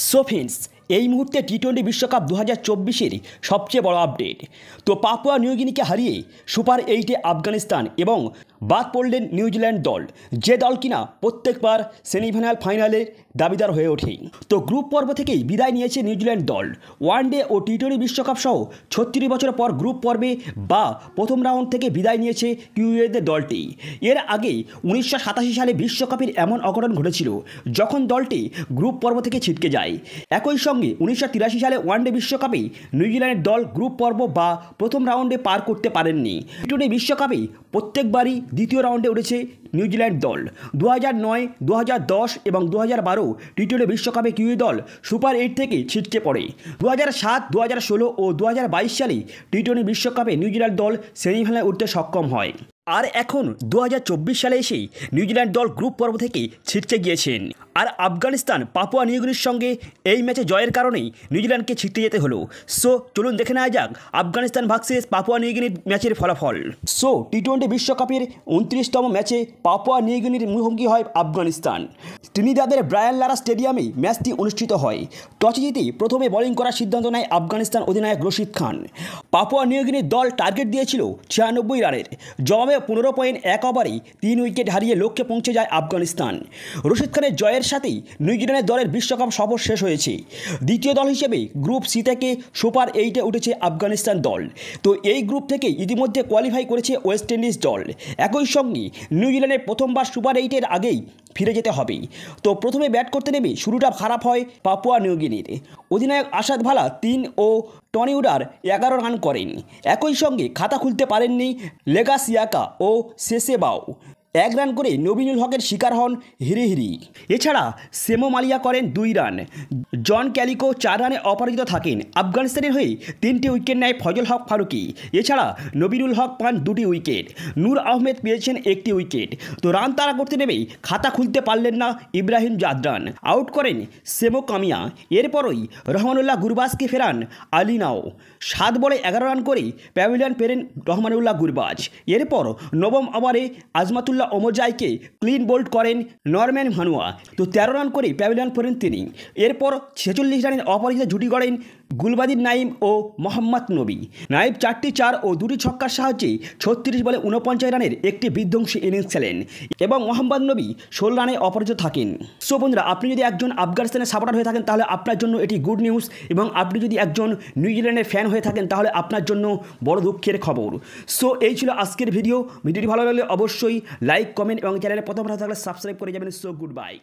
So friends, এই মুহূর্তে টি-20 বিশ্বকাপ 2024-এর সবচেয়ে বড় আপডেট। তো পাপুয়া নিউগিনিকে হারিয়ে সুপার 8-এ আফগানিস্তান এবং বাদ পড়লেন নিউজিল্যান্ড দল, যে দল কিনা প্রত্যেকবার সেমিফাইনাল ফাইনালের দাবিদার হয়ে ওঠে। তো গ্রুপ পর্ব থেকেই বিদায় নিয়েছে নিউজিল্যান্ড দল। ওয়ানডে ও টি-20 বিশ্বকাপ সহ 36 বছর পর গ্রুপ পর্বে বা প্রথম রাউন্ড থেকে বিদায় নিয়েছে কিউএদের দলটি। এর আগে 1987 সালে বিশ্বকাপের এমন অঘটন ঘটেছিল যখন দলটি গ্রুপ পর্ব থেকে ছিটকে যায়। একই সঙ্গে 1983 সালে ওয়ানডে বিশ্বকাপে নিউজিল্যান্ডের দল গ্রুপ পর্ব বা প্রথম রাউন্ডে পার করতে পারেননি। টি-20 বিশ্বকাপে প্রত্যেকবারই দ্বিতীয় রাউন্ডে উঠেছে নিউজিল্যান্ড দল। 2009, 2010 এবং 2012 টি-20 বিশ্বকাপে কিউই দল সুপার 8 থেকে ছিটকে পড়ে। 2007, 2016 ও 2022 সালে টি-20 বিশ্বকাপে নিউজিল্যান্ড দল সেমিফাইনালে উঠতে সক্ষম হয়। আর এখন 2024 সালে এসে নিউজিল্যান্ড দল গ্রুপ পর্ব থেকে ছিটকে গিয়েছেন। আর আফগানিস্তান পাপুয়া নিউগিনির সঙ্গে এই ম্যাচে জয়ের কারণেই নিউজিল্যান্ডকে ছিটকে যেতে হলো। সো চলুন দেখে নেওয়া যাক আফগানিস্তান ভার্সেস পাপুয়া নিউগিনির ম্যাচের ফলাফল। সো টি-20 বিশ্বকাপের 29তম ম্যাচে পাপুয়া নিউগিনির মুখোমুখি হয় আফগানিস্তান। ত্রিনিদাদের ব্রায়ান লারা স্টেডিয়ামে ম্যাচটি অনুষ্ঠিত হয়। টসে জিতে প্রথমে বোলিং করার সিদ্ধান্ত নেয় আফগানিস্তান অধিনায়ক রশিদ খান। পাপুয়া নিউগিনির দল টার্গেট দিয়েছিল 96 রানের, জবাবে 15.1 ওভারে 3 উইকেট হারিয়ে লক্ষ্যে পৌঁছে যায় আফগানিস্তান। রশিদ খানের জয়ের সাথেই নিউজিল্যান্ডের দলের বিশ্বকাপ সফর শেষ হয়েছে। দ্বিতীয় দল হিসেবে গ্রুপ সি থেকে সুপার 8-এ উঠেছে আফগানিস্তান দল। তো এই গ্রুপ থেকে ইতিমধ্যে কোয়ালিফাই করেছে ওয়েস্ট ইন্ডিজ দল। একই সঙ্গে নিউজিল্যান্ডের প্রথমবার সুপার 8-এর আগেই ফিরে যেতে হবে। তো প্রথমে ব্যাট করতে নেমে শুরুটা খারাপ হয় পাপুয়া নিউগিনির। অধিনায়ক আসাদ ভালা 3 ও টনি উডার 11 রান করেন। একই সঙ্গে খাতা খুলতে পারেননি লেগাসিয়াকা ও সেসেবাও। 1 রান করে নবীনুল হকের শিকার হন হিরিহিরি। এছাড়া সেমো মালিয়া করেন 2 রান। জন ক্যালিকো 4 রানে অপরাজিত থাকেন। আফগানিস্তানের হয়ে 3টি উইকেট নেয় ফজল হক ফারুকি। এছাড়া নবীনুল হক পান 2টি উইকেট। নূর আহমেদ পেয়েছেন 1টি উইকেট। তো রান তাড়া করতে নেমেই খাতা খুলতে পারলেন না ইব্রাহিম জাদরান। আউট করেন সেমো কামিয়া। এরপরই রহমানুল্লাহ গুরবাজকে ফেরান আলিনাও। 7 বলে 11 রান করে প্যাভিলিয়ন পেরেন রহমানুল্লাহ গুরবাজ। এরপর নবম ওভারে আজমাতুল্লাহ ওমরজাইকে ক্লিন বোল্ড করেন নরম্যান ভানুয়া। তো 13 রান করে প্যাভিলিয়ন ফেরেন তিনি। এরপর 46 রানের অপরাজিত জুটি গড়েন গুলবাদিন নাইম ও মোহাম্মদ নবী। নাইম 4টি 4 ও 2টি ছক্কার সাহায্যে 36 বলে 49 রানের একটি বিধ্বংসী ইনিংস খেলেন এবং মোহাম্মদ নবী 16 রানে অপরাজিত থাকেন। সো বন্ধুরা, আপনি যদি একজন আফগানিস্তানের সাপোর্টার হয়ে থাকেন তাহলে আপনার জন্য এটি গুড নিউজ, এবং আপনি যদি একজন নিউজিল্যান্ডের ফ্যান হয়ে থাকেন তাহলে আপনার জন্য বড় দুঃখের খবর। সো এই ছিল আজকের ভিডিওটি ভালো লাগলে অবশ্যই লাইক, কমেন্ট এবং চ্যানেলে প্রথম থাকলে সাবস্ক্রাইব করে যাবেন। So good bye.